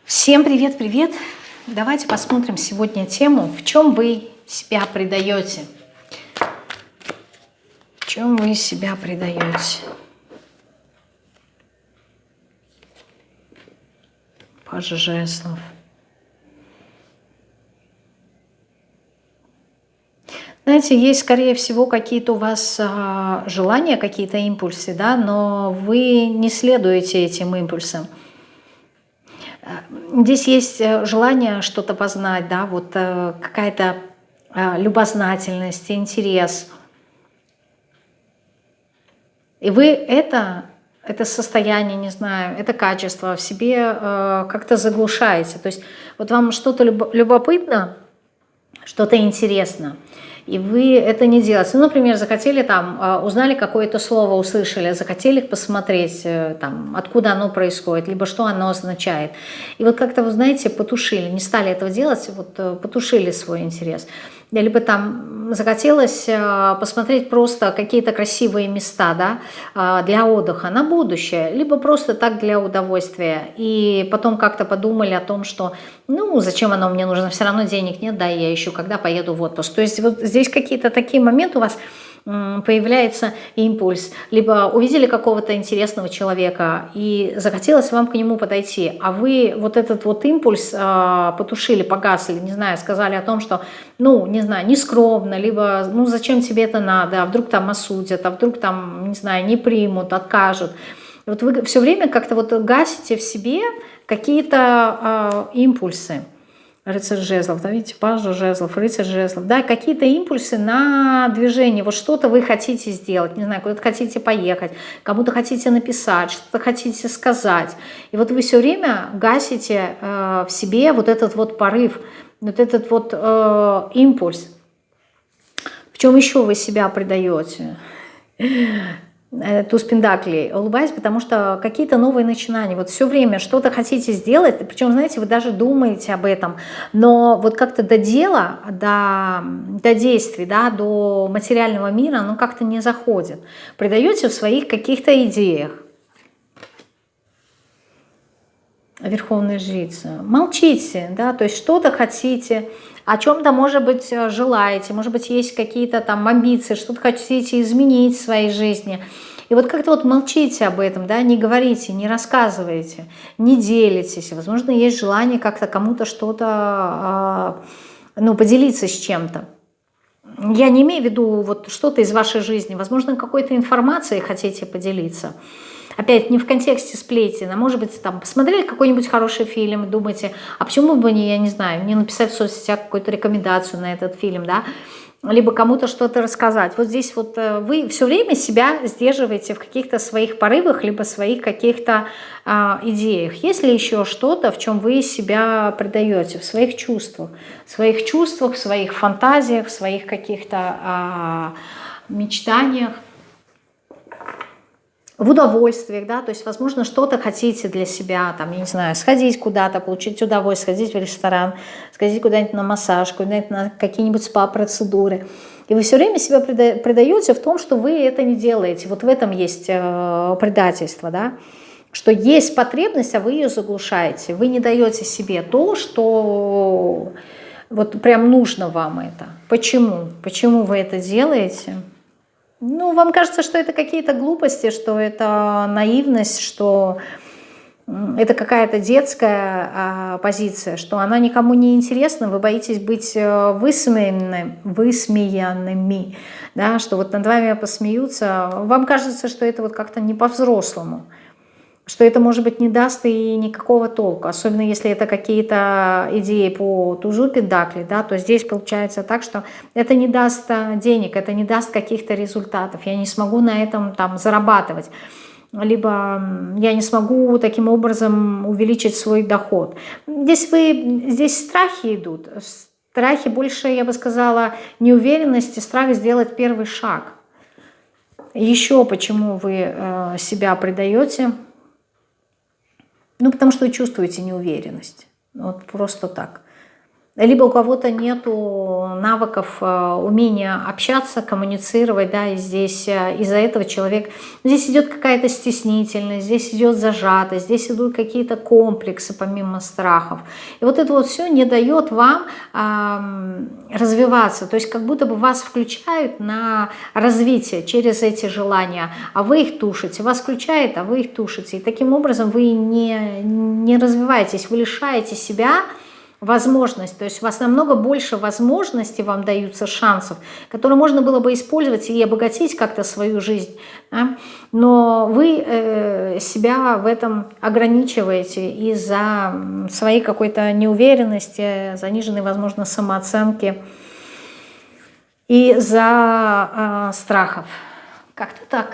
Всем привет-привет! Давайте посмотрим сегодня тему, в чем вы себя предаете. В чем вы себя предаете? Паж жезлов. Знаете, есть, скорее всего, какие-то у вас желания, какие-то импульсы, да, но вы не следуете этим импульсам. Здесь есть желание что-то познать, да, вот какая-то любознательность, интерес. И вы это состояние, не знаю, это качество в себе как-то заглушаете. То есть вот вам что-то любопытно, что-то интересно, и вы это не делаете. Ну, например, захотели там, узнали какое-то слово, услышали, захотели посмотреть, там, откуда оно происходит, либо что оно означает. И вот как-то, вы знаете, потушили, не стали этого делать, вот потушили свой интерес. Либо там захотелось посмотреть просто какие-то красивые места, да, для отдыха на будущее, либо просто так для удовольствия. И потом как-то подумали о том, что, ну, зачем оно мне нужно, все равно денег нет, да, и я ищу, когда поеду в отпуск. То есть вот здесь какие-то такие моменты у вас появляется импульс, либо увидели какого-то интересного человека и захотелось вам к нему подойти, а вы вот этот вот импульс потушили, погасли, не знаю, сказали о том, что, ну, не знаю, не скромно, либо, ну, зачем тебе это надо, а вдруг там осудят, а вдруг там, не знаю, не примут, откажут. Вот вы все время как-то вот гасите в себе какие-то импульсы. Рыцарь жезлов, да, видите, паж жезлов, рыцарь жезлов, да, какие-то импульсы на движение, вот что-то вы хотите сделать, не знаю, куда-то хотите поехать, кому-то хотите написать, что-то хотите сказать, и вот вы все время гасите в себе вот этот вот порыв, вот этот вот импульс. В чем еще вы себя предаете? Туз пентаклей, улыбаюсь, потому что какие-то новые начинания, вот все время что-то хотите сделать, причем, знаете, вы даже думаете об этом, но вот как-то до дела, до действий, да, до материального мира оно как-то не заходит. Предаете в своих каких-то идеях. Верховная жрица. Молчите, да, то есть что-то хотите, о чем-то, может быть, желаете, может быть, есть какие-то там амбиции, что-то хотите изменить в своей жизни. И вот как-то вот молчите об этом, да, не говорите, не рассказываете, не делитесь. Возможно, есть желание как-то кому-то что-то, ну, поделиться с чем-то. Я не имею в виду вот что-то из вашей жизни. Возможно, какой-то информацией хотите поделиться. Опять не в контексте сплетен, а может быть, там, посмотрели какой-нибудь хороший фильм, думаете, а почему бы не, я не знаю, мне написать в соцсетях какую-то рекомендацию на этот фильм, да, либо кому-то что-то рассказать. Вот здесь вот вы все время себя сдерживаете в каких-то своих порывах, либо своих каких-то идеях. Есть ли еще что-то, в чем вы себя предаете, в своих чувствах, в своих фантазиях, в своих каких-то мечтаниях? В удовольствиях, да, то есть, возможно, что-то хотите для себя, там, я не знаю, сходить куда-то, получить удовольствие, сходить в ресторан, сходить куда-нибудь на массаж, куда-нибудь на какие-нибудь спа-процедуры. И вы все время себя предаете в том, что вы это не делаете. Вот в этом есть предательство, да, что есть потребность, а вы ее заглушаете. Вы не даете себе то, что вот прям нужно вам это. Почему? Почему вы это делаете? Ну, вам кажется, что это какие-то глупости, что это наивность, что это какая-то детская позиция, что она никому не интересна, вы боитесь быть высмеянными, да, что вот над вами посмеются. Вам кажется, что это вот как-то не по-взрослому, что это, может быть, не даст и никакого толку, особенно если это какие-то идеи по тузу пентаклей, да, то здесь получается так, что это не даст денег, это не даст каких-то результатов, я не смогу на этом там зарабатывать, либо я не смогу таким образом увеличить свой доход. Здесь страхи идут, страхи больше, я бы сказала, неуверенности, страх сделать первый шаг. Еще почему вы себя предаете? Ну, потому что вы чувствуете неуверенность. Вот просто так. либо у кого-то нету навыков, умения общаться, коммуницировать, да, и здесь из-за этого человек, здесь идет какая-то стеснительность, здесь идет зажатость, здесь идут какие-то комплексы помимо страхов. И вот это вот все не дает вам развиваться, то есть как будто бы вас включают на развитие через эти желания, а вы их тушите, вас включает, а вы их тушите, и таким образом вы не развиваетесь, вы лишаете себя возможность, то есть у вас намного больше возможностей вам даются, шансов, которые можно было бы использовать и обогатить как-то свою жизнь, да? Но вы себя в этом ограничиваете из-за своей какой-то неуверенности, заниженной, возможно, самооценки, из-за страхов. Как-то так.